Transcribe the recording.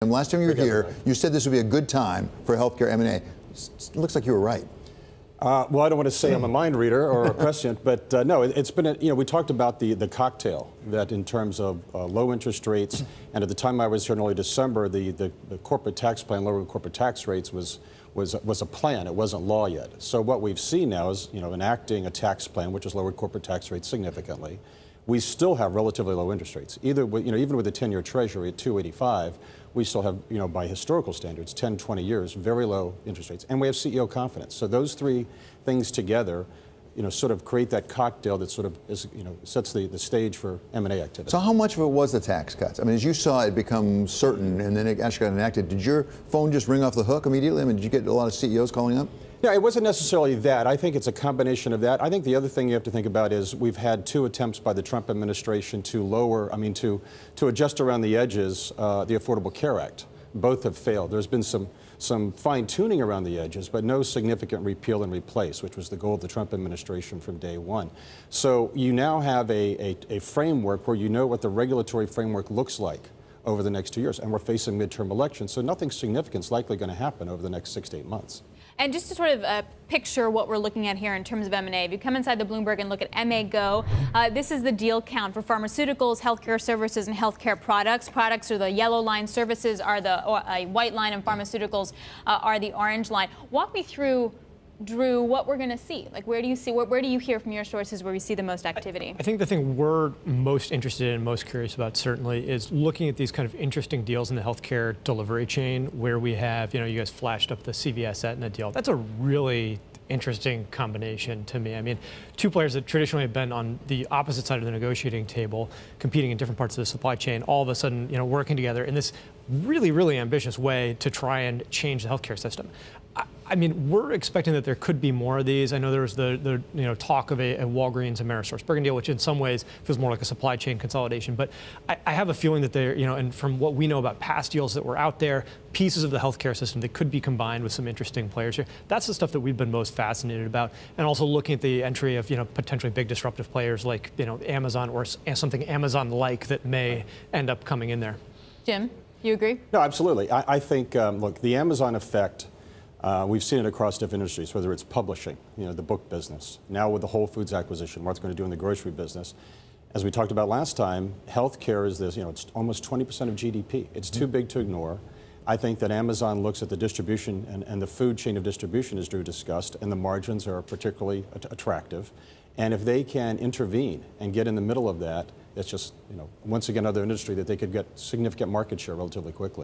And last time you were here, you said this would be a good time for healthcare M&A. It looks like you were right. Well, I don't want to say I'm a mind reader or a prescient, but no, it's been, we talked about the cocktail that in terms of low interest rates, and at the time I was here in early December, the corporate tax plan, lowering corporate tax rates was a plan. It wasn't law yet. So what we've seen now is, enacting a tax plan which has lowered corporate tax rates significantly. We still have relatively low interest rates. Even with the 10-year Treasury at 2.85, we still have, by historical standards, 10, 20 years, very low interest rates. And we have CEO confidence. So those three things together, sort of create that cocktail that sort of is, sets the stage for M&A activity. So how much of it was the tax cuts? I mean, as you saw it become certain and then it actually got enacted, did your phone just ring off the hook immediately? I mean, did you get a lot of CEOs calling up? Yeah, it wasn't necessarily that. I think it's a combination of that. I think the other thing you have to think about is we've had two attempts by the Trump administration to adjust around the edges the Affordable Care Act. Both have failed. There's been some fine-tuning around the edges, but no significant repeal and replace, which was the goal of the Trump administration from day one. So you now have a framework where you know what the regulatory framework looks like over the next 2 years, and we're facing midterm elections, so nothing significant is likely going to happen over the next 6 to 8 months. And just to sort of picture what we're looking at here in terms of M&A, if you come inside the Bloomberg and look at MA Go, this is the deal count for pharmaceuticals, healthcare services, and healthcare products. Products are the yellow line, services are the white line, and pharmaceuticals are the orange line. Walk me through, Drew, what we're going to see. Like, where do you see, where do you hear from your sources where we see the most activity? I think the thing we're most interested in, most curious about certainly is looking at these kind of interesting deals in the healthcare delivery chain where we have, you guys flashed up the CVS Aetna deal. That's a really interesting combination to me. I mean, two players that traditionally have been on the opposite side of the negotiating table, competing in different parts of the supply chain, all of a sudden, working together in this really, really ambitious way to try and change the healthcare system. I mean, we're expecting that there could be more of these. I know there was the talk of a Walgreens AmerisourceBergen deal, which in some ways feels more like a supply chain consolidation. But I have a feeling that there, and from what we know about past deals that were out there, pieces of the healthcare system that could be combined with some interesting players here. That's the stuff that we've been most fascinated about. And also looking at the entry of, potentially big disruptive players like, Amazon or something Amazon-like that may end up coming in there. Jim, you agree? No, absolutely. I think, look, the Amazon effect, we've seen it across different industries, whether it's publishing, the book business. Now with the Whole Foods acquisition, what it's going to do in the grocery business. As we talked about last time, healthcare is this, it's almost 20% of GDP. It's too big to ignore. I think that Amazon looks at the distribution and the food chain of distribution, as Drew discussed, and the margins are particularly attractive. And if they can intervene and get in the middle of that, it's just, once again, another industry that they could get significant market share relatively quickly.